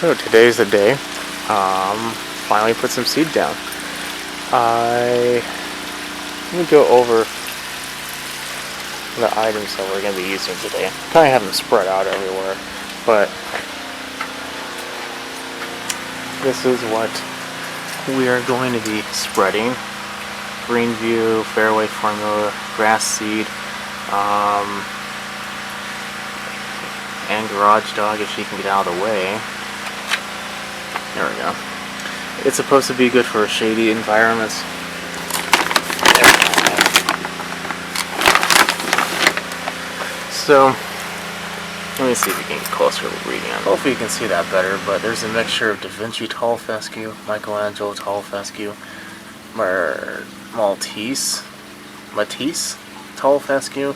So today's the day. Finally put some seed down. Let me go over the items that we're going to be using today. Kind of have them spread out everywhere, but this is what we are going to be spreading. Greenview, Fairway Formula, grass seed, and Garage Dog if she can get out of the way. There we go. It's supposed to be good for shady environments. So, let me see if you can get closer reading on it. Hopefully you can see that better, but there's a mixture of Da Vinci tall fescue, Michelangelo tall fescue, Matisse tall fescue,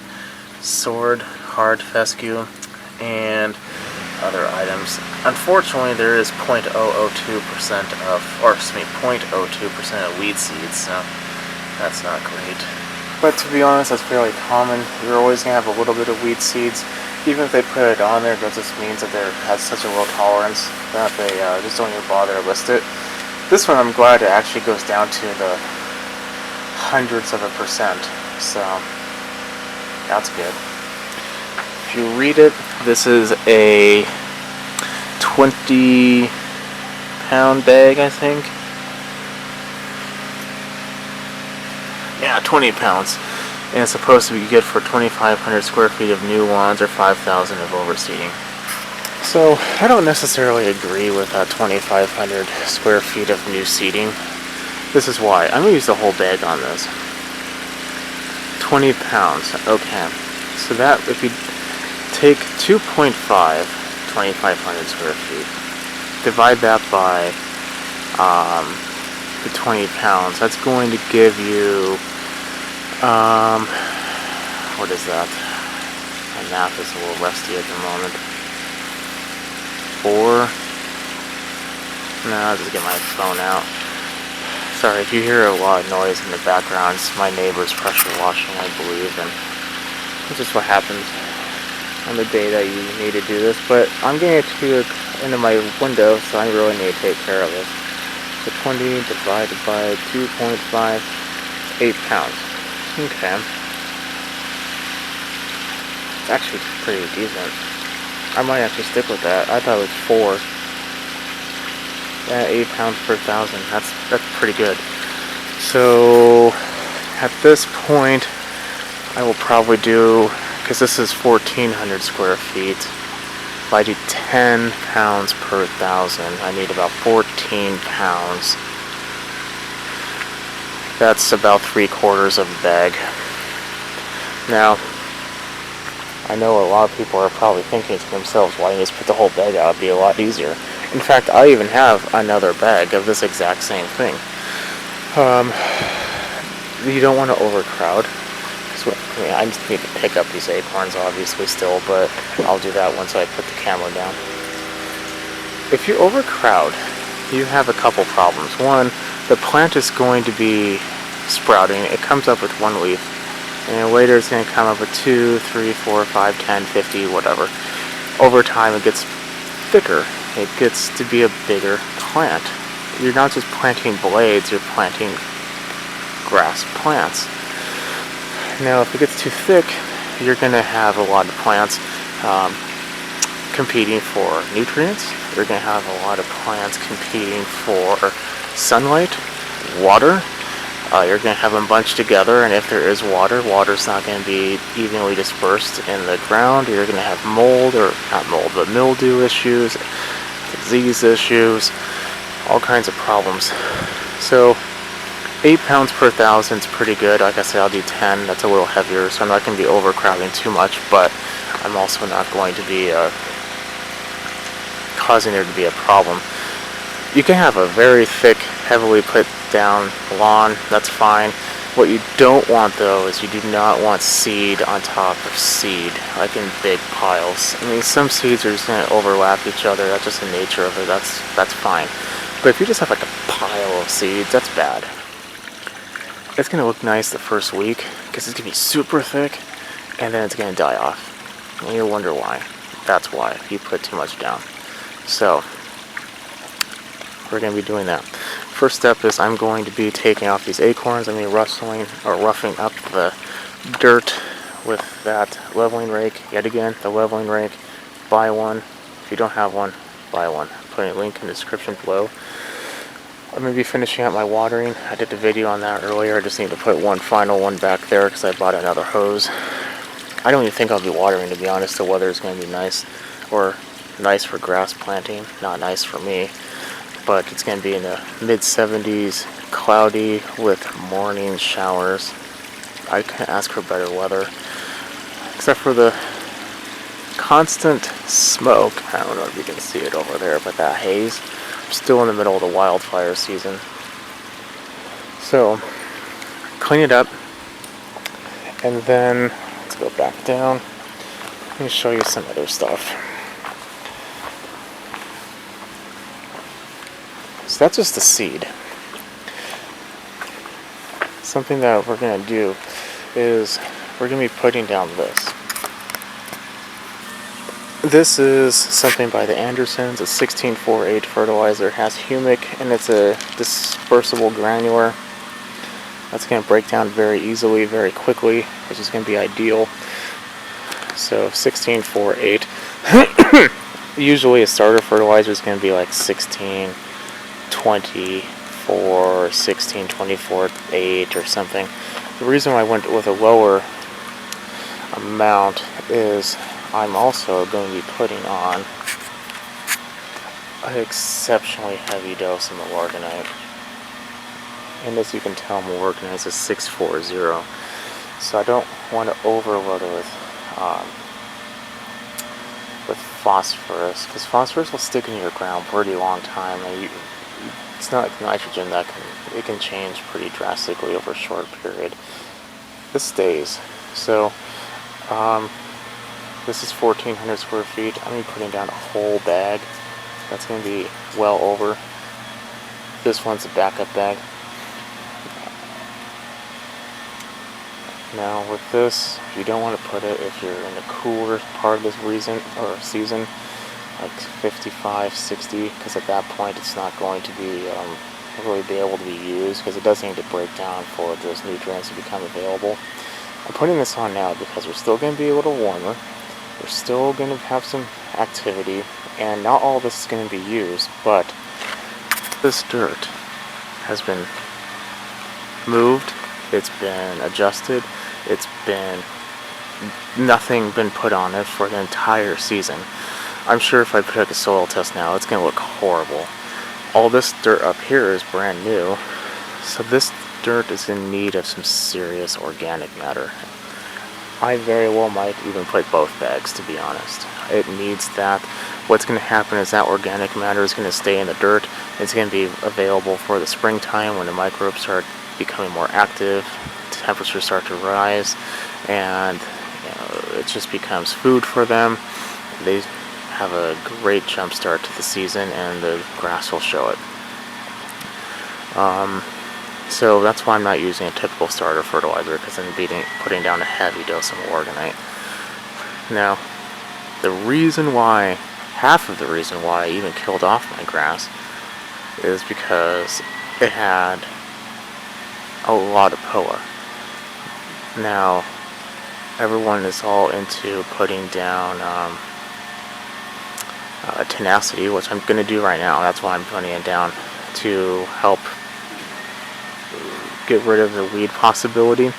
sword hard fescue, and other items. Unfortunately, there is 0.002% of weed seeds, so that's not great. But to be honest, that's fairly common. You're always going to have a little bit of weed seeds. Even if they put it on there, that just means that it has such a low tolerance that they just don't even bother to list it. This one, I'm glad it actually goes down to the hundreds of a percent, so that's good. If you read it, this is a 20-pound bag, I think. Yeah, 20 pounds. And it's supposed to be good for 2,500 square feet of new lawns or 5,000 of overseeding. So, I don't necessarily agree with that 2,500 square feet of new seeding. This is why. I'm going to use the whole bag on this. 20 pounds. Okay. So that, if you take 2.5, 2,500 square feet, divide that by the 20 pounds, that's going to give you, what is that? My math is a little rusty at the moment. 4, no, I'll just get my phone out. Sorry, if you hear a lot of noise in the background, it's my neighbor's pressure washing, I believe, and it's just what happens on the day that you need to do this. But I'm getting it into my window, so I really need to take care of this. So 20 divided by 2.5, 8 pounds. Okay. It's actually pretty decent. I might actually stick with that. I thought it was 4. Yeah, 8 pounds per thousand. That's pretty good. So at this point, I will probably do, because this is 1,400 square feet. If I do 10 pounds per thousand, I need about 14 pounds. That's about 3/4 of a bag. Now, I know a lot of people are probably thinking to themselves, why don't you just put the whole bag out? It'd be a lot easier. In fact, I even have another bag of this exact same thing. You don't want to overcrowd. I just need to pick up these acorns, obviously, still, but I'll do that once I put the camera down. If you overcrowd, you have a couple problems. One, the plant is going to be sprouting. It comes up with 1 leaf, and later it's going to come up with 2, 3, 4, 5, 10, 50, whatever. Over time, it gets thicker. It gets to be a bigger plant. You're not just planting blades, you're planting grass plants. Now, if it gets too thick, you're going to have a lot of plants competing for nutrients. You're going to have a lot of plants competing for sunlight, water. You're going to have them bunched together, and if there is water, water's not going to be evenly dispersed in the ground. You're going to have mold, or not mold, but mildew issues, disease issues, all kinds of problems. So 8 pounds per thousand is pretty good. Like I said, I'll do 10. That's a little heavier, so I'm not going to be overcrowding too much, but I'm also not going to be causing there to be a problem. You can have a very thick, heavily put down lawn. That's fine. What you don't want, though, is you do not want seed on top of seed, like in big piles. I mean, some seeds are just going to overlap each other. That's just the nature of it. That's fine. But if you just have like a pile of seeds, that's bad. It's going to look nice the first week, because it's going to be super thick, and then it's going to die off. And you'll wonder why. That's why, if you put too much down. So, we're going to be doing that. First step is I'm going to be taking off these acorns. I'm going to be rustling or roughing up the dirt with that leveling rake. Yet again, the leveling rake, buy one. If you don't have one, buy one. I'm putting a link in the description below. I'm going to be finishing up my watering. I did the video on that earlier. I just need to put one final one back there because I bought another hose. I don't even think I'll be watering, to be honest. The weather is going to be nice, or nice for grass planting, not nice for me. But it's going to be in the mid-70s, cloudy with morning showers. I can't ask for better weather, except for the constant smoke. I don't know if you can see it over there, but that haze. I'm still in the middle of the wildfire season. So, clean it up, and then let's go back down. Let me show you some other stuff. So that's just the seed. Something that we're going to do is we're going to be putting down this. This is something by the Andersons, a 1648 fertilizer. It has humic and it's a dispersible granular. That's going to break down very easily, very quickly, which is going to be ideal. So 1648. Usually a starter fertilizer is going to be like 1624, 1624, 8 or something. The reason I went with a lower amount is I'm also going to be putting on an exceptionally heavy dose of Milorgnite. And as you can tell, Milorgnite is a 640. So I don't want to overload it with phosphorus, because phosphorus will stick in your ground pretty long time. And it's not like nitrogen that can change pretty drastically over a short period. This stays. So this is 1,400 square feet. I'm going to be putting down a whole bag. That's going to be well over. This one's a backup bag. Now with this, you don't want to put it if you're in the cooler part of this season, like 55, 60, because at that point it's not going to be really be able to be used, because it does need to break down for those nutrients to become available. I'm putting this on now because we're still going to be a little warmer. We're still going to have some activity, and not all of this is going to be used, but this dirt has been moved, it's been adjusted, nothing been put on it for the entire season. I'm sure if I put a soil test now, it's going to look horrible. All this dirt up here is brand new, so this dirt is in need of some serious organic matter. I very well might even put both bags, to be honest. It needs that. What's going to happen is that organic matter is going to stay in the dirt. It's going to be available for the springtime when the microbes start becoming more active, temperatures start to rise, and it just becomes food for them. They have a great jump start to the season, and the grass will show it. So that's why I'm not using a typical starter fertilizer, because I'm putting down a heavy dose of Milorgnite. Now, half of the reason why I even killed off my grass is because it had a lot of POA. Now, everyone is all into putting down Tenacity, which I'm going to do right now. That's why I'm putting it down, to help get rid of the weed possibility.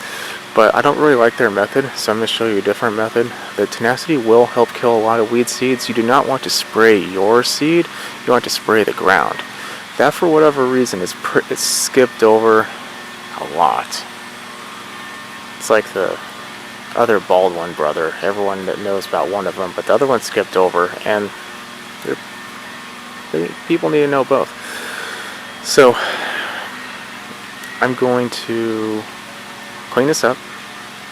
But I don't really like their method, so I'm going to show you a different method. The Tenacity will help kill a lot of weed seeds. You do not want to spray your seed, you want to spray the ground. That, for whatever reason, is skipped over a lot. It's like the other Baldwin brother. Everyone that knows about one of them, but the other one skipped over, and people need to know both. So I'm going to clean this up,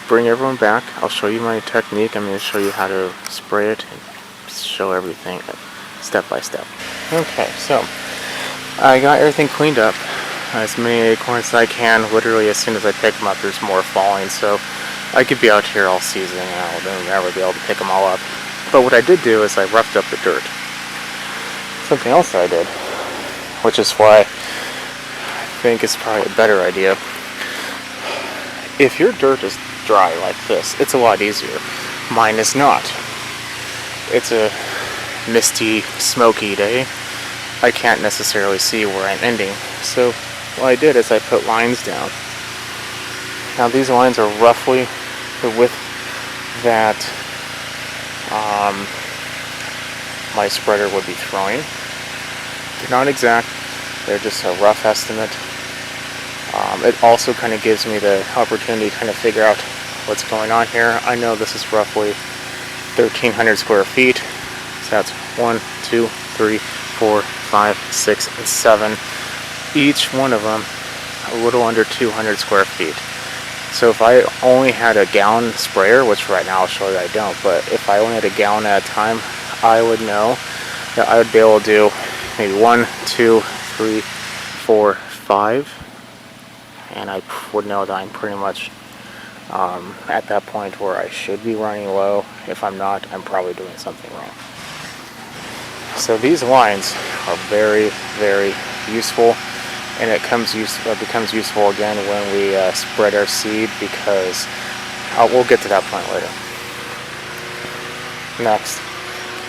bring everyone back. I'll show you my technique. I'm going to show you how to spray it and show everything step by step. Okay, so I got everything cleaned up. As many acorns as I can. Literally as soon as I pick them up, there's more falling, so I could be out here all season and I'll never be able to pick them all up. But what I did do is I roughed up the dirt. Something else I did, which is why I think it's probably a better idea. If your dirt is dry like this, it's a lot easier. Mine is not. It's a misty, smoky day. I can't necessarily see where I'm ending. So what I did is I put lines down. Now these lines are roughly the width that my spreader would be throwing. They're not exact, they're just a rough estimate. It also kind of gives me the opportunity to kind of figure out what's going on here. I know this is roughly 1,300 square feet. So that's 1, 2, 3, 4, 5, 6, and 7. Each one of them a little under 200 square feet. So if I only had a gallon sprayer, which right now I'll show you I don't, but if I only had a gallon at a time, I would know that I would be able to do maybe 1, 2, 3, 4, 5. And I would know that I'm pretty much at that point where I should be running low. If I'm not, I'm probably doing something wrong. So these lines are very, very useful, and it becomes useful again when we spread our seed, because we'll get to that point later. Next,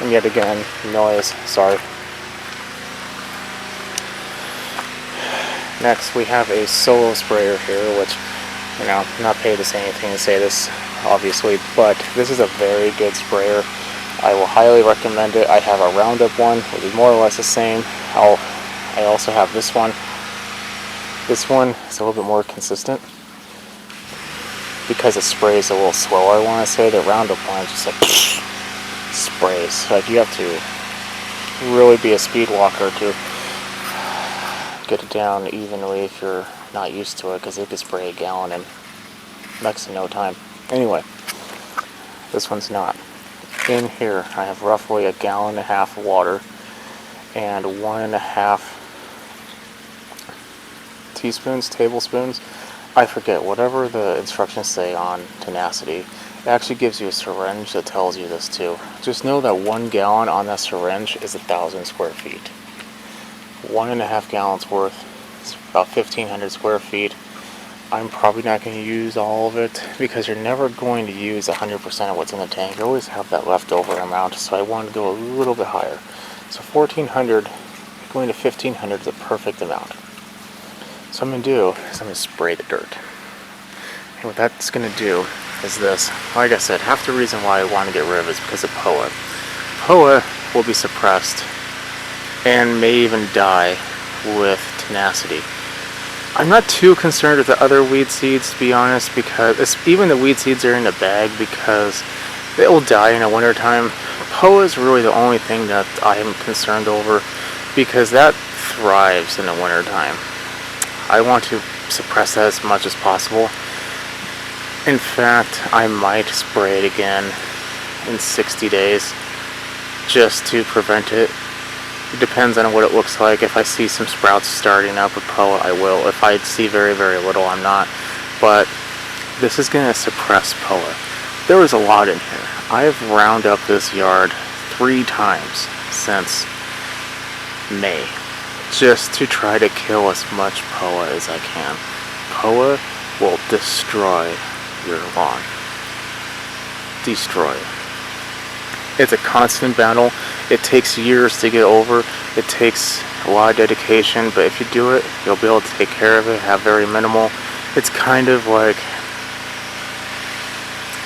and yet again, noise, sorry. Next, we have a solo sprayer here, which, you know, I'm not paid to say anything to say this, obviously, but this is a very good sprayer. I will highly recommend it. I have a Roundup one, which is more or less the same. I also have this one. This one is a little bit more consistent because it sprays a little slower, I want to say. The Roundup one is just like sprays. Like, you have to really be a speed walker to get it down evenly if you're not used to it, because it can spray a gallon in next to no time. Anyway, this one's not. In here I have roughly 1.5 gallons of water and 1.5 teaspoons, tablespoons, I forget, whatever the instructions say on Tenacity. It actually gives you a syringe that tells you this too. Just know that 1 gallon on that syringe is 1,000 square feet. 1.5 gallons worth is about 1,500 square feet. I'm probably not going to use all of it, because you're never going to use 100% of what's in the tank. You always have that leftover amount, so I wanted to go a little bit higher. So 1,400 going to 1,500 is a perfect amount. So what I'm going to do is I'm going to spray the dirt. And what that's going to do is this. Like I said, half the reason why I want to get rid of it is because of POA. POA will be suppressed and may even die with Tenacity. I'm not too concerned with the other weed seeds, to be honest, because even the weed seeds are in the bag, because they will die in the wintertime. POA is really the only thing that I am concerned over, because that thrives in the wintertime. I want to suppress that as much as possible. In fact, I might spray it again in 60 days just to prevent it. It depends on what it looks like. If I see some sprouts starting up with POA, I will. If I see very, very little, I'm not. But this is going to suppress POA. There was a lot in here. I have rounded up this yard 3 times since May, just to try to kill as much POA as I can. POA will destroy your lawn. Destroy it. It's a constant battle. It takes years to get over. It takes a lot of dedication, but if you do it, you'll be able to take care of it, have very minimal. It's kind of like,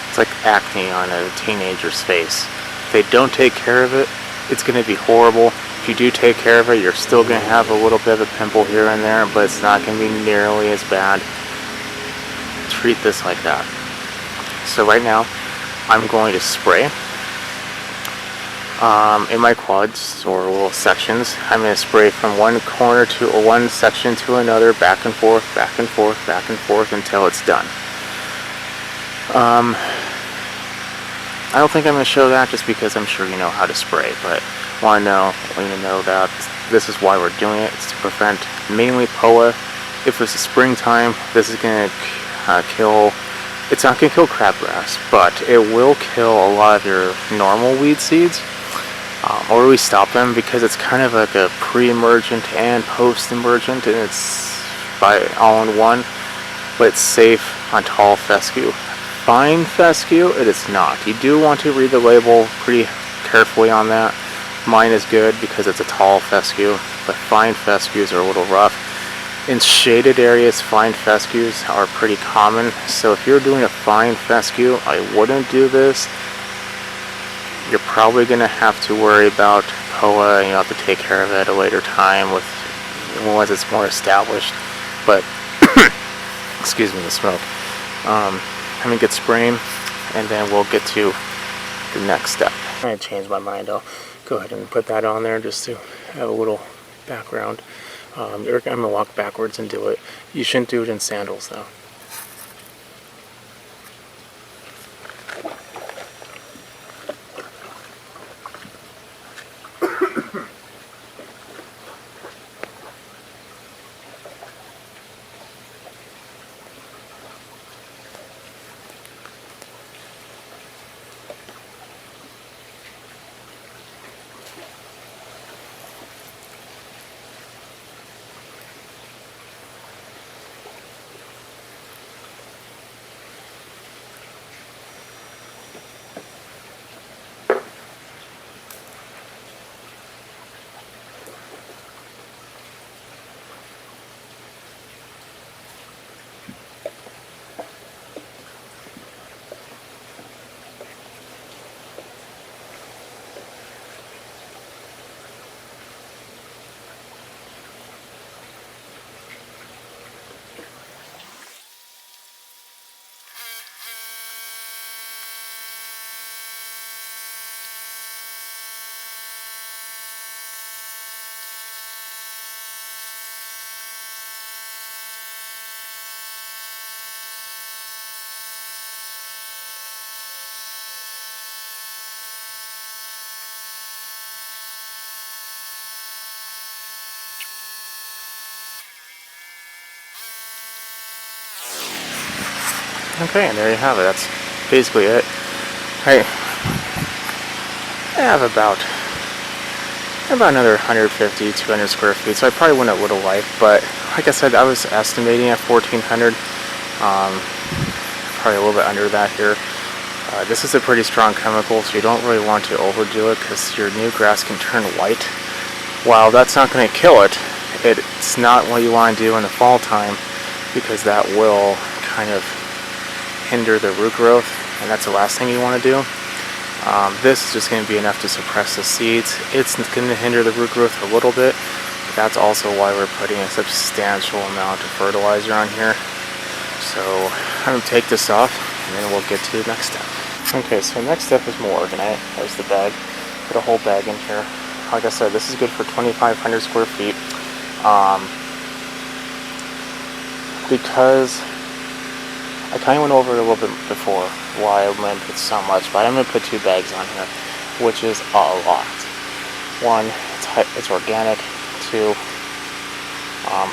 it's like acne on a teenager's face. If they don't take care of it, it's going to be horrible. If you do take care of it, you're still going to have a little bit of a pimple here and there, but it's not going to be nearly as bad. Treat this like that. So right now, I'm going to spray. In my quads, or little sections, I'm going to spray from one corner to one section to another, back and forth, back and forth, back and forth, until it's done. I don't think I'm going to show that, just because I'm sure you know how to spray, but want you to know that this is why we're doing it. It's to prevent mainly POA. If it's the springtime, this is going to kill, it's not going to kill crabgrass, but it will kill a lot of your normal weed seeds. or we stop them because it's kind of like a pre-emergent and post-emergent, and it's by all in one, but it's safe on tall fescue. Fine fescue, it is not. You do want to read the label pretty carefully on that. Mine is good because it's a tall fescue, but fine fescues are a little rough. In shaded areas, fine fescues are pretty common, so if you're doing a fine fescue, I wouldn't do this. You're probably going to have to worry about POA, and you'll have to take care of it at a later time once it's more established. But, excuse me, the smoke. Let me get spraying, and then we'll get to the next step. I changed my mind. I'll go ahead and put that on there just to have a little background. I'm going to walk backwards and do it. You shouldn't do it in sandals, though. Okay, and there you have it. That's basically it. I have about another 150, 200 square feet, so I probably went a little light, but like I said, I was estimating at 1,400, probably a little bit under that here. This is a pretty strong chemical, so you don't really want to overdo it because your new grass can turn white. While that's not going to kill it, it's not what you want to do in the fall time, because that will kind of hinder the root growth, and that's the last thing you want to do. This is just going to be enough to suppress the seeds. It's going to hinder the root growth a little bit, but that's also why we're putting a substantial amount of fertilizer on here. So I'm going to take this off, and then we'll get to the next step. Okay, so next step is Milorgnite. There's the bag. Put a whole bag in here. Like I said, this is good for 2,500 square feet. Because I kind of went over it a little bit before why I'm going to put so much, but I'm going to put 2 bags on here, which is a lot. 1, it's organic. 2,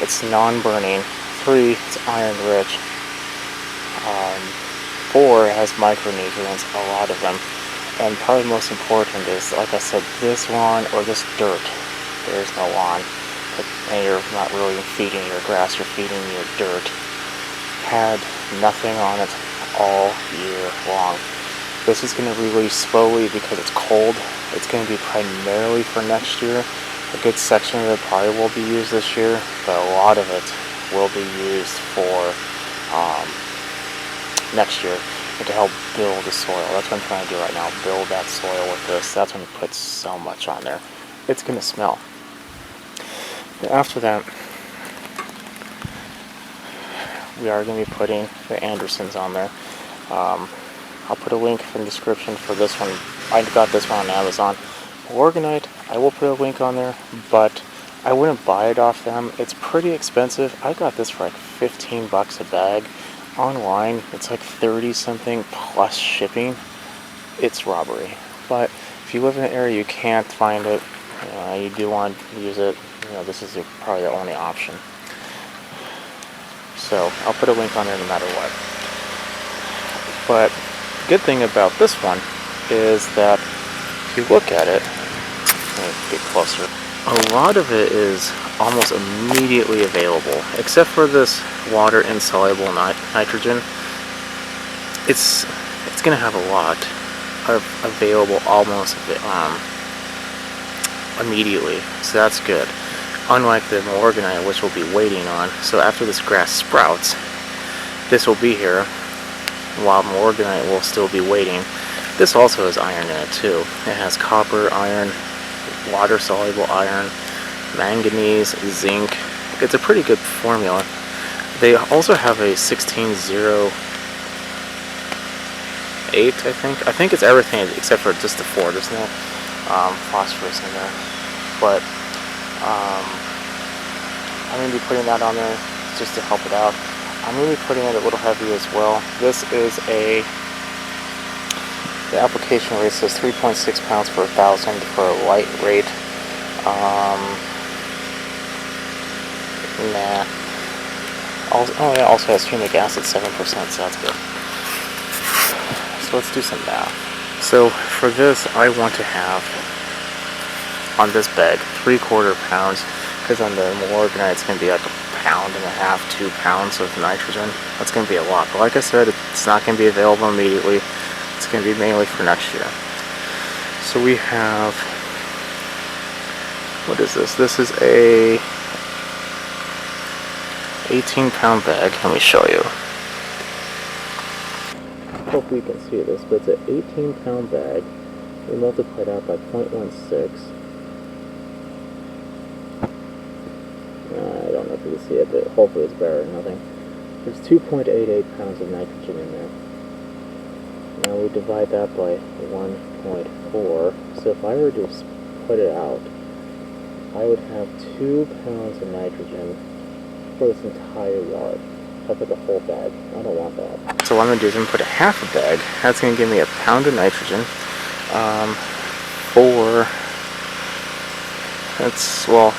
it's non-burning. 3, it's iron rich. 4, it has micronutrients, a lot of them. And probably the most important is, like I said, this lawn or this dirt. There's no lawn, and you're not really feeding your grass, you're feeding your dirt. Had nothing on it all year long. This is going to release slowly because it's cold. It's going to be primarily for next year. A good section of it probably will be used this year, but a lot of it will be used for next year, and to help build the soil. That's what I'm trying to do right now, build that soil with this. That's when you put so much on there. It's going to smell. But after that, we are going to be putting the Andersons on there. I'll put a link in the description for this one. I got this one on Amazon. Milorgnite, I will put a link on there, but I wouldn't buy it off them. It's pretty expensive. I got this for like 15 bucks a bag. Online, it's like 30 something plus shipping. It's robbery. But if you live in an area you can't find it, you do want to use it, this is probably the only option. So I'll put a link on there no matter what. But the good thing about this one is that if you look at it, Let me get closer. A lot of it is almost immediately available, except for this water insoluble nitrogen. It's gonna have a lot of available almost immediately, so that's good. Unlike the Milorgnite, which we'll be waiting on. So after this grass sprouts, this will be here, while Milorgnite will still be waiting. This also has iron in it too. It has copper, iron, water-soluble iron, manganese, zinc. It's a pretty good formula. They also have a 1608, I think it's everything except for just the 4. There's no phosphorus in there. But I'm going to be putting that on there just to help it out. I'm going to be putting it a little heavy as well. This is the application rate says 3.6 pounds per 1,000 for a light rate. Nah. Oh, it also has humic acid 7%, so that's good. So let's do some math. So for this, I want to have on this bag 3/4 pounds, because on the Milorgnite it's going to be like 1.5 pounds, 2 pounds of nitrogen. That's going to be a lot. But like I said, it's not going to be available immediately. It's going to be mainly for next year. So we have, what is this? This is a 18-pound bag. Let me show you. Hopefully you can see this, but it's an 18-pound bag. We multiply that by 0.16. I don't know if you can see it, but hopefully it's better than nothing. There's 2.88 pounds of nitrogen in there. Now we divide that by 1.4. So if I were to put it out, I would have 2 pounds of nitrogen for this entire yard. If I put the whole bag. I don't want that. So what I'm going to do is I'm going to put a half a bag. That's going to give me 1 pound of nitrogen.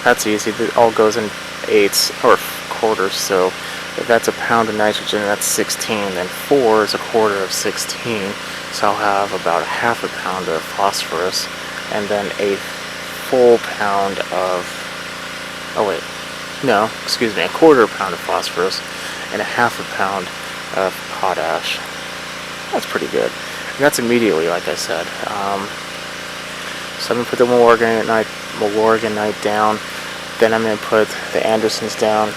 That's easy. It all goes in 8ths or quarters. So if that's 1 pound of nitrogen, that's 16. Then 4 is 1/4 of 16. So I'll have about 1/2 pound of phosphorus, and then a full pound of, 1/4 pound of phosphorus, and 1/2 pound of potash. That's pretty good. And that's immediately, like I said. So I'm going to put the Milorgnite down, then I'm going to put the Andersons down.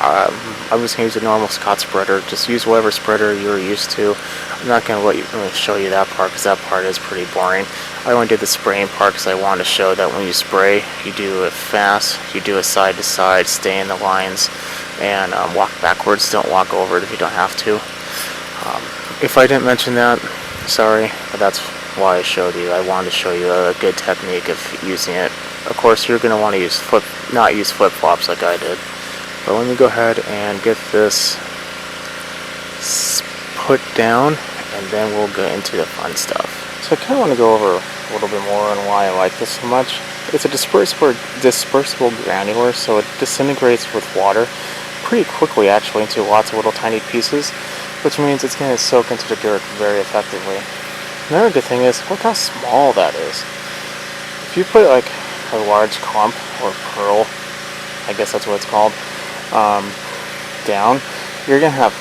I'm just going to use a normal Scott spreader. Just use whatever spreader you're used to. I'm not going to show you that part, because that part is pretty boring. I only did the spraying part because I wanted to show that when you spray, you do it fast, you do it side to side, stay in the lines, and walk backwards. Don't walk over it if you don't have to. If I didn't mention that, sorry, but that's why I showed you. I wanted to show you a good technique of using it. Of course, you're going to want to use not use flip-flops like I did. But let me go ahead and get this put down, and then we'll go into the fun stuff. So I kind of want to go over a little bit more on why I like this so much. It's a dispersible granular, so it disintegrates with water pretty quickly, actually, into lots of little tiny pieces, which means it's going to soak into the dirt very effectively. Another good thing is, look how small that is. If you put like a large clump or pearl, I guess that's what it's called, down, you're going to have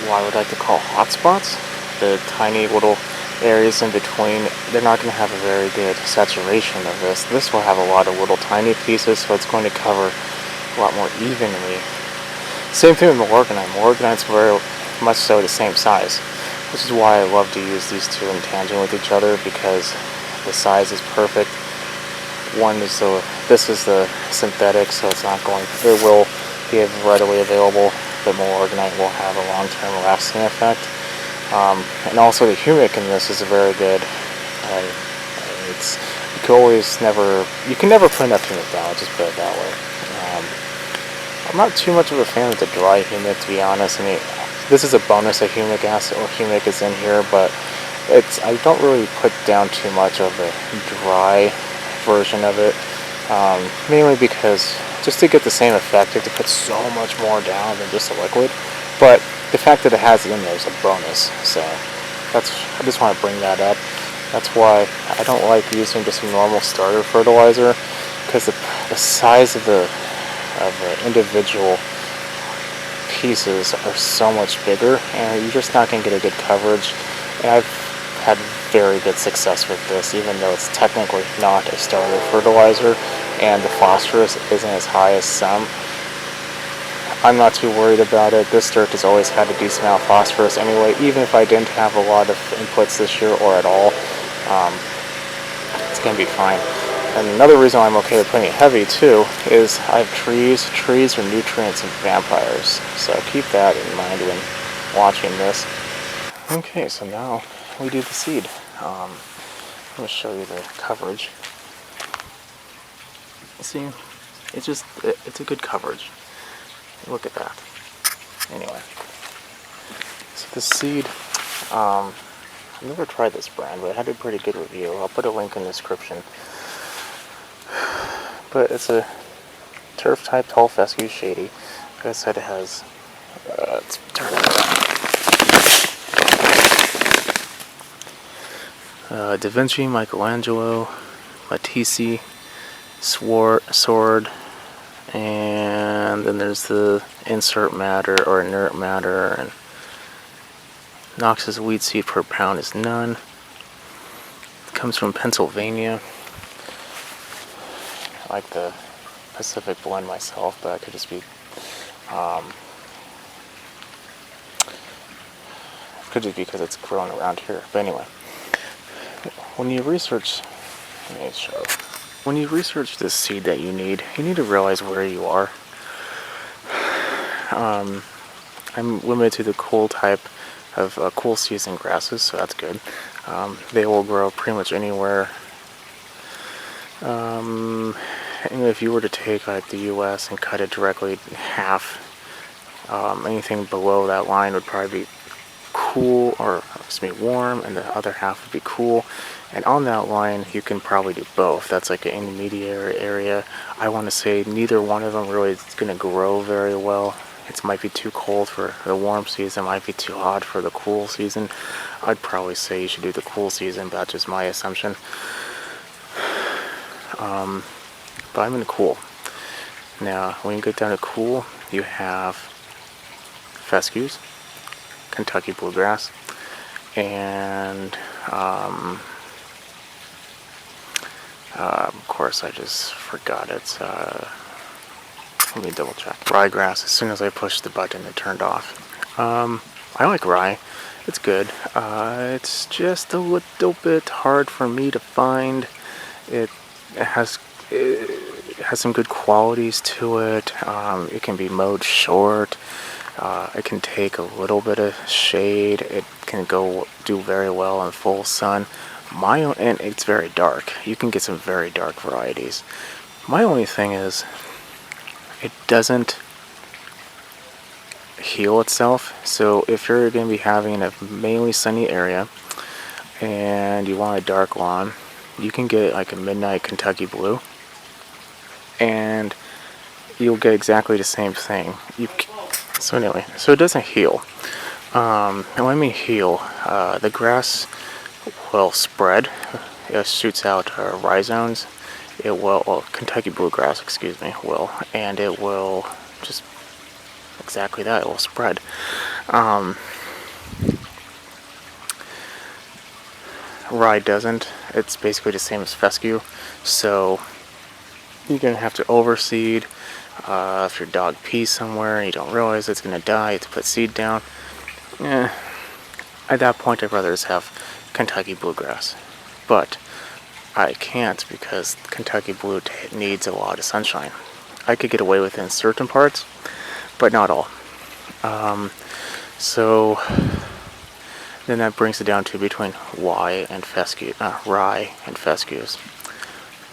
what I would like to call hot spots. The tiny little areas in between, they're not going to have a very good saturation of this. This will have a lot of little tiny pieces, so it's going to cover a lot more evenly. Same thing with Milorgnite. Milorgnite's very much so the same size, which is why I love to use these two in tandem with each other, because the size is perfect. This is the synthetic, so it will be readily available. The Milorgnite will have a long-term lasting effect. And also the humic in this is very good. You can never put enough humic down, I'll just put it that way. I'm not too much of a fan of the dry humic, to be honest. I mean, this is a bonus that humic acid or humic is in here, but I don't really put down too much of the dry version of it, mainly because just to get the same effect, you have to put so much more down than just a liquid. But the fact that it has it in there is a bonus, so I just want to bring that up. That's why I don't like using just a normal starter fertilizer, because the size of the individual pieces are so much bigger, and you're just not going to get a good coverage. And I've had very good success with this, even though it's technically not a starter fertilizer and the phosphorus isn't as high as some. I'm not too worried about it. This dirt has always had a decent amount of phosphorus anyway, even if I didn't have a lot of inputs this year or at all. It's going to be fine. And another reason I'm okay with putting it heavy too is I have trees. Trees are nutrients and vampires, so keep that in mind when watching this. Okay, so now we do the seed. I'm going to show you the coverage. See, it's a good coverage. Look at that. Anyway, so the seed, I've never tried this brand, but it had a pretty good review. I'll put a link in the description. But it's a turf type tall fescue shady. Like I said, it has, let's turn it around. Da Vinci, Michelangelo, Matisse, Sword, and then there's the insert matter or inert matter, and Knox's wheat seed per pound is none. It comes from Pennsylvania. I like the Pacific blend myself, but I could just be because it's grown around here. But anyway, when you research, let me show. When you research this seed that you need to realize where you are. I'm limited to the cool type of cool season grasses, so that's good. They will grow pretty much anywhere. And if you were to take like the US and cut it directly in half, anything below that line would probably be cool, or warm, and the other half would be cool. And on that line you can probably do both. That's like an intermediary area. I want to say neither one of them really is going to grow very well. It might be too cold for the warm season, might be too hot for the cool season. I'd probably say you should do the cool season, but that's just my assumption. But I'm in the cool. Now, when you get down to cool, you have fescues, Kentucky bluegrass, and of course I just forgot it. Let me double check. Ryegrass. As soon as I pushed the button, it turned off. I like rye. It's good. It's just a little bit hard for me to find. It has some good qualities to it. It can be mowed short. It can take a little bit of shade. It can do very well in full sun. And it's very dark. You can get some very dark varieties. My only thing is, it doesn't heal itself. So if you're going to be having a mainly sunny area and you want a dark lawn, you can get like a midnight Kentucky blue, and you'll get exactly the same thing. So anyway, so it doesn't heal. And when I mean heal, the grass will spread. It shoots out rhizomes. It will, well, Kentucky bluegrass, excuse me, will, and it will just exactly that. It will spread. Rye doesn't. It's basically the same as fescue, so you're gonna have to overseed. If your dog pees somewhere and you don't realize it's gonna die, you have to put seed down. At that point, I'd rather just have Kentucky bluegrass, but I can't because Kentucky blue needs a lot of sunshine. I could get away with it in certain parts, but not all. So then that brings it down to between rye and fescues.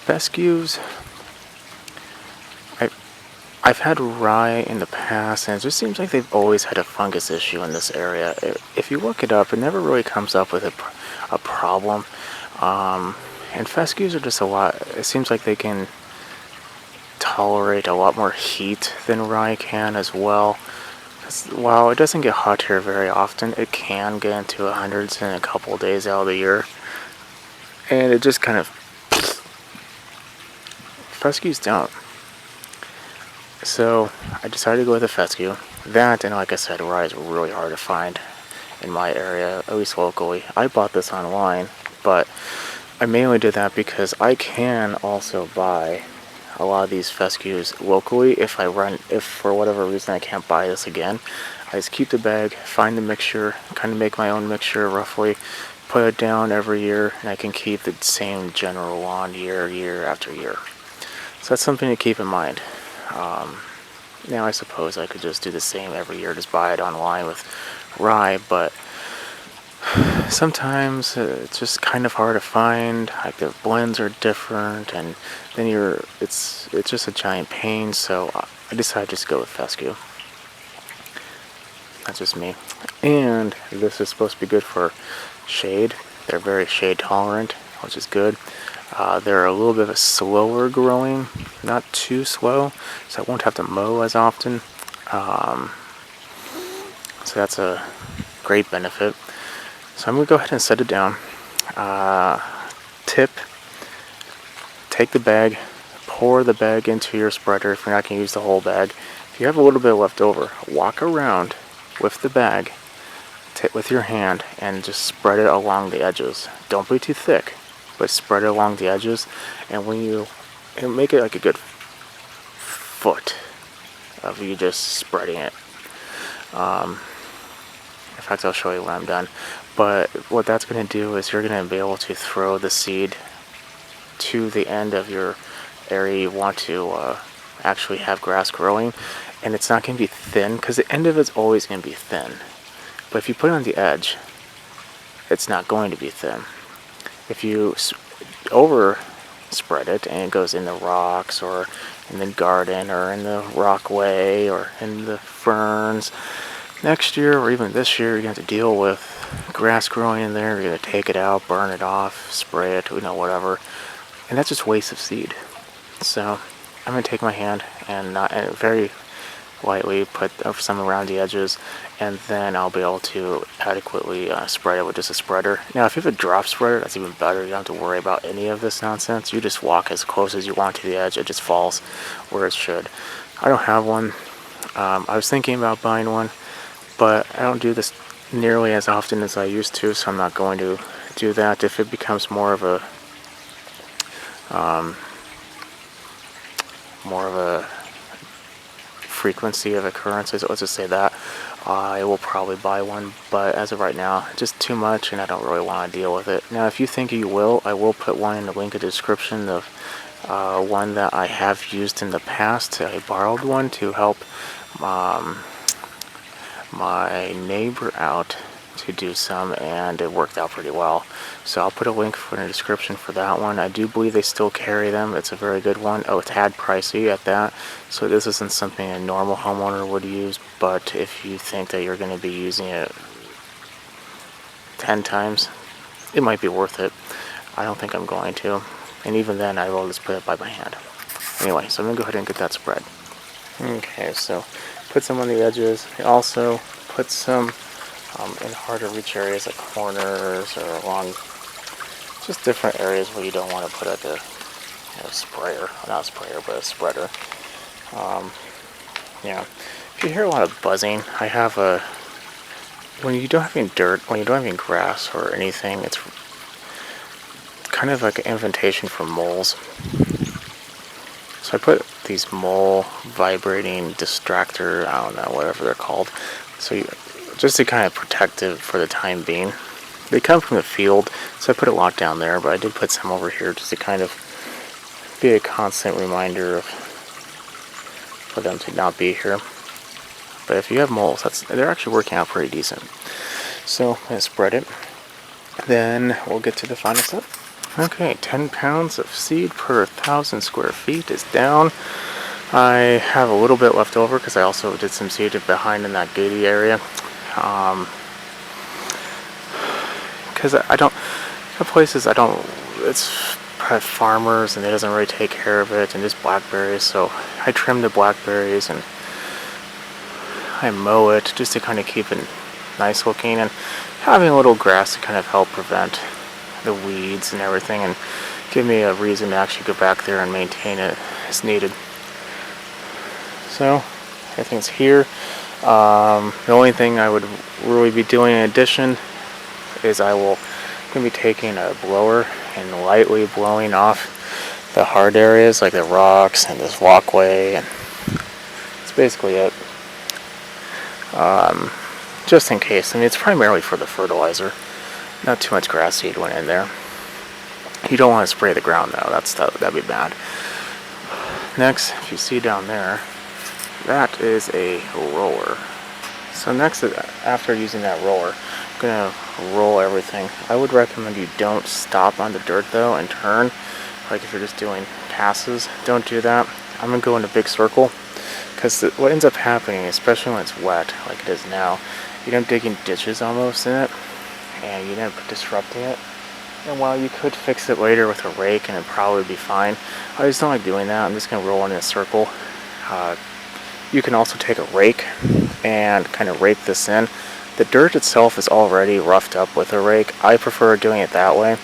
Fescues, I've had rye in the past, and it just seems like they've always had a fungus issue in this area. If you look it up, it never really comes up with a problem. And fescues are just it seems like they can tolerate a lot more heat than rye can as well. While it doesn't get hot here very often, it can get into hundreds in a couple of days out of the year. and it just kind of fescues don't. So I decided to go with a fescue. That, and like I said, rye is really hard to find in my area, at least locally. I bought this online, but I mainly did that because I can also buy a lot of these fescues locally if for whatever reason I can't buy this again. I just keep the bag, find the mixture, kind of make my own mixture roughly, put it down every year, and I can keep the same general lawn year after year. So that's something to keep in mind. Now I suppose I could just do the same every year, just buy it online with rye, but sometimes it's just kind of hard to find. Like the blends are different, and then it's just a giant pain. So I decided just to go with fescue. That's just me. And this is supposed to be good for shade. They're very shade tolerant, which is good. They're a little bit of a slower growing, not too slow, so I won't have to mow as often. So that's a great benefit. So I'm going to go ahead and set it down. Tip, take the bag, pour the bag into your spreader if you're not going to use the whole bag. If you have a little bit left over, walk around with the bag with your hand and just spread it along the edges. Don't be too thick, but spread it along the edges, and make it like a good foot of you just spreading it. In fact, I'll show you when I'm done. But what that's going to do is you're going to be able to throw the seed to the end of your area you want to actually have grass growing, and it's not going to be thin, because the end of it's always going to be thin. But if you put it on the edge, it's not going to be thin. If you over spread it and it goes in the rocks or in the garden or in the rockway or in the ferns, next year or even this year you're going to have to deal with grass growing in there. You're going to take it out, burn it off, spray it, whatever. And that's just waste of seed. So I'm going to take my hand and very lightly put some around the edges, and then I'll be able to adequately spread it with just a spreader. Now if you have a drop spreader, that's even better. You don't have to worry about any of this nonsense. You just walk as close as you want to the edge. It just falls where it should. I don't have one. I was thinking about buying one, but I don't do this nearly as often as I used to, so I'm not going to do that. If it becomes more of a frequency of occurrences, let's just say that, I will probably buy one, but as of right now, just too much, and I don't really want to deal with it. Now if you think you will, I will put one in the link in the description of one that I have used in the past. I borrowed one to help my neighbor out to do some, and it worked out pretty well. So I'll put a link in the description for that one. I do believe they still carry them. It's a very good one. Oh, it's had pricey at that, so this isn't something a normal homeowner would use, but if you think that you're going to be using it 10 times, it might be worth it. I don't think I'm going to, and even then I will just put it by my hand. Anyway, so I'm going to go ahead and get that spread. Okay, so put some on the edges. Also put some in harder reach areas like corners or along just different areas where you don't want to put like a sprayer, not a sprayer, but a spreader. Yeah, if you hear a lot of buzzing, I have when you don't have any dirt, when you don't have any grass or anything, it's kind of like an invitation for moles. So I put these mole vibrating distractor, I don't know, whatever they're called. So just to kind of protect it for the time being. They come from the field, so I put a lot down there, but I did put some over here just to kind of be a constant reminder for them to not be here. But if you have moles, they're actually working out pretty decent. So I'm going to spread it. Then we'll get to the final step. Okay, 10 pounds of seed per 1,000 square feet is down. I have a little bit left over because I also did some seed behind in that gatey area. Because I don't, places it's farmers and they doesn't really take care of it, and just blackberries, so I trim the blackberries and I mow it just to kind of keep it nice looking, and having a little grass to kind of help prevent the weeds and everything, and give me a reason to actually go back there and maintain it as needed. So everything's here. The only thing I would really be doing in addition is I'm going to be taking a blower and lightly blowing off the hard areas like the rocks and this walkway, and that's basically it. Just in case. I mean, it's primarily for the fertilizer. Not too much grass seed went in there. You don't want to spray the ground though. That'd be bad. Next, if you see down there, that is a roller. So next, after using that roller, I'm going to roll everything. I would recommend you don't stop on the dirt though and turn. Like if you're just doing passes, don't do that. I'm going to go in a big circle, because what ends up happening, especially when it's wet like it is now, you end up digging ditches almost in it, and you end up disrupting it. And while you could fix it later with a rake and it'd probably be fine, I just don't like doing that. I'm just going to roll in a circle. You can also take a rake and kind of rake this in. The dirt itself is already roughed up with a rake. I prefer doing it that way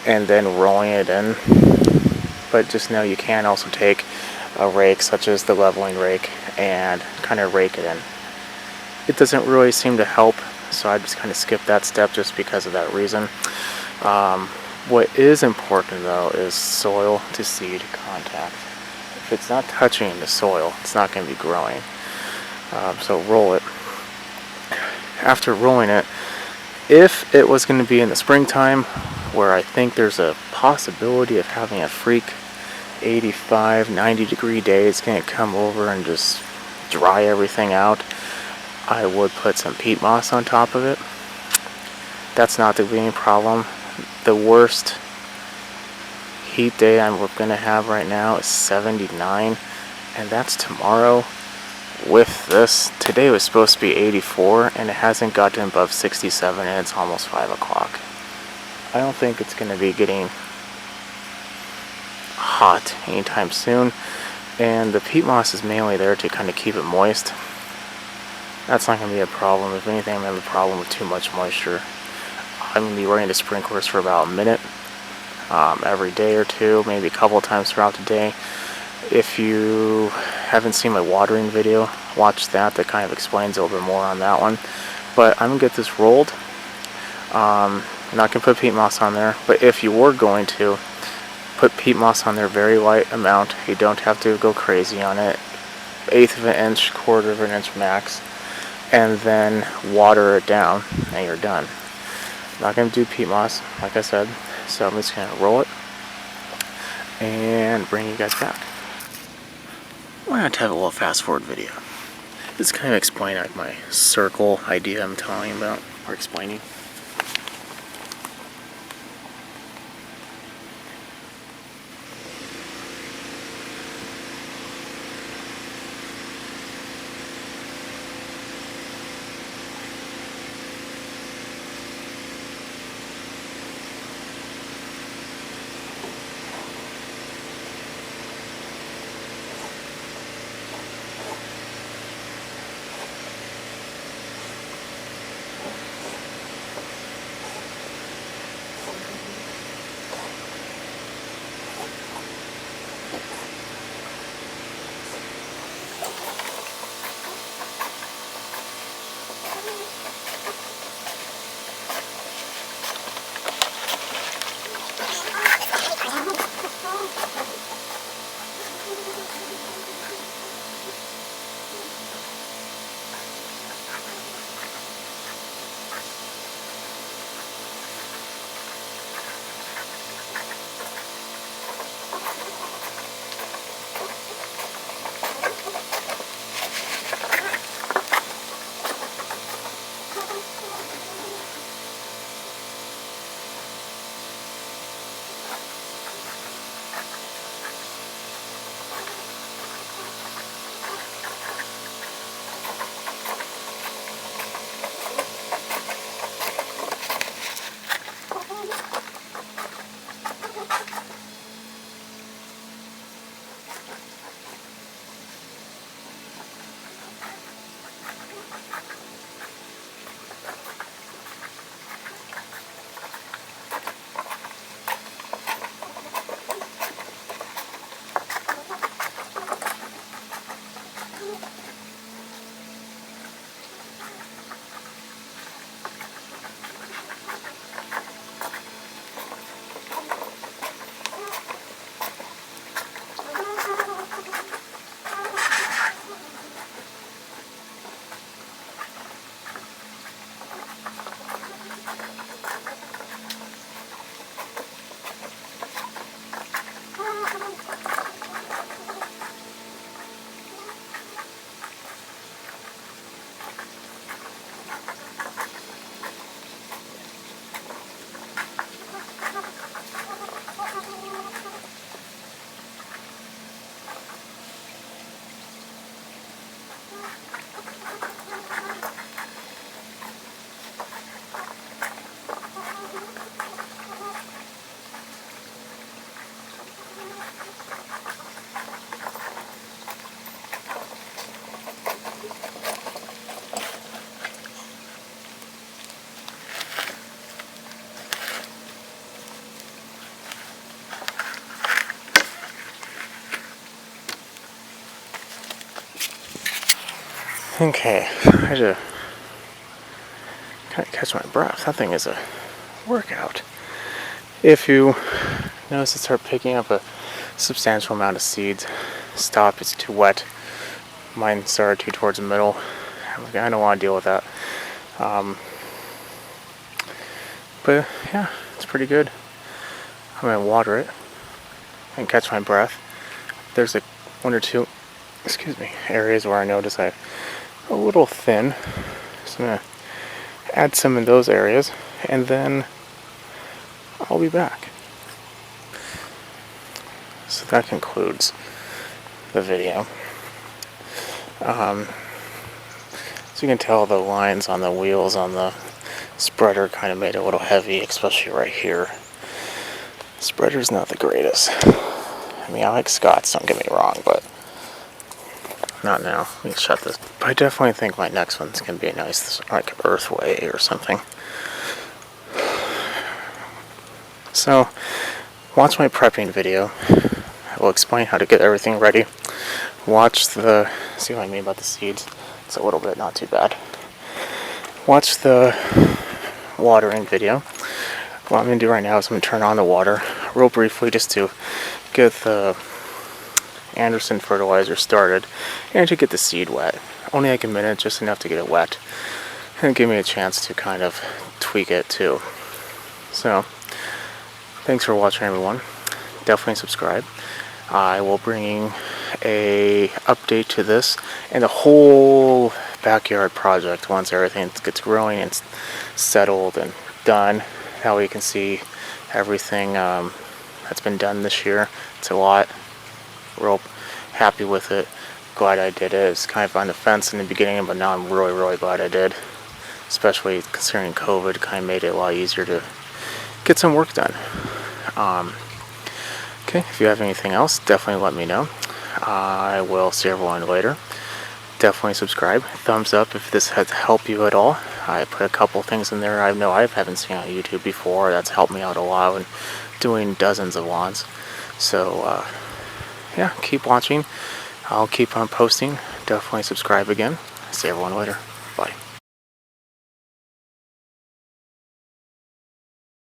and then rolling it in. But just know you can also take a rake, such as the leveling rake, and kind of rake it in. It doesn't really seem to help, so I just kind of skip that step just because of that reason. What is important though is soil to seed contact. If it's not touching the soil, it's not going to be growing. So roll it. After rolling it, if it was going to be in the springtime, where I think there's a possibility of having a freak 85, 90 degree day, it's going to come over and just dry everything out, I would put some peat moss on top of it. That's not the main problem. The worst heat day I'm going to have right now is 79, and that's tomorrow. With this, today was supposed to be 84, and it hasn't gotten above 67, and it's almost 5 o'clock. I don't think it's going to be getting hot anytime soon, and the peat moss is mainly there to kind of keep it moist. That's not going to be a problem. If anything, I'm going to have a problem with too much moisture. I'm going to be running the sprinklers for about a minute every day or two, maybe a couple of times throughout the day. If you haven't seen my watering video, watch that. That kind of explains a little bit more on that one. But I'm going to get this rolled. I'm not going to put peat moss on there, but if you were going to, put peat moss on there, very light amount. You don't have to go crazy on it. 1/8 of an inch, 1/4 of an inch max, and then water it down, and you're done. I'm not going to do peat moss, like I said, so I'm just going to roll it and bring you guys back. Why not have a little fast forward video? Just kind of explain like my circle idea I'm telling you about, or explaining. Okay, I had to kind of catch my breath. That thing is a workout. If you notice it start picking up a substantial amount of seeds, stop, it's too wet. Mine started too towards the middle. I'm like, I don't want to deal with that. But yeah, it's pretty good. I'm gonna water it and catch my breath. There's like one or two, areas where I notice I'm a little thin. So I'm gonna add some in those areas, and then I'll be back. So that concludes the video. So you can tell the lines on the wheels on the spreader kind of made it a little heavy, especially right here. The spreader's not the greatest. I mean, I like Scott's, don't get me wrong, but not now. Let me shut this. But I definitely think my next one's going to be a nice, like, Earthway or something. So, watch my prepping video. I will explain how to get everything ready. Watch the, see what I mean about the seeds? It's a little bit, not too bad. Watch the watering video. What I'm going to do right now is I'm going to turn on the water real briefly just to get the Anderson fertilizer started and to get the seed wet. Only like a minute, just enough to get it wet. And give me a chance to kind of tweak it too. So, thanks for watching, everyone. Definitely subscribe. I will bring a update to this and the whole backyard project once everything gets growing and settled and done. That way you can see everything that's been done this year. It's a lot. Real happy with it. Glad I did it. It's kind of on the fence in the beginning, but now I'm really, really glad I did. Especially considering COVID kind of made it a lot easier to get some work done. Okay, if you have anything else, definitely let me know. I will see everyone later. Definitely subscribe. Thumbs up if this has helped you at all. I put a couple things in there I know I haven't seen on YouTube before. That's helped me out a lot when doing dozens of lawns. So, yeah, keep watching. I'll keep on posting. Definitely subscribe again. See everyone later. Bye.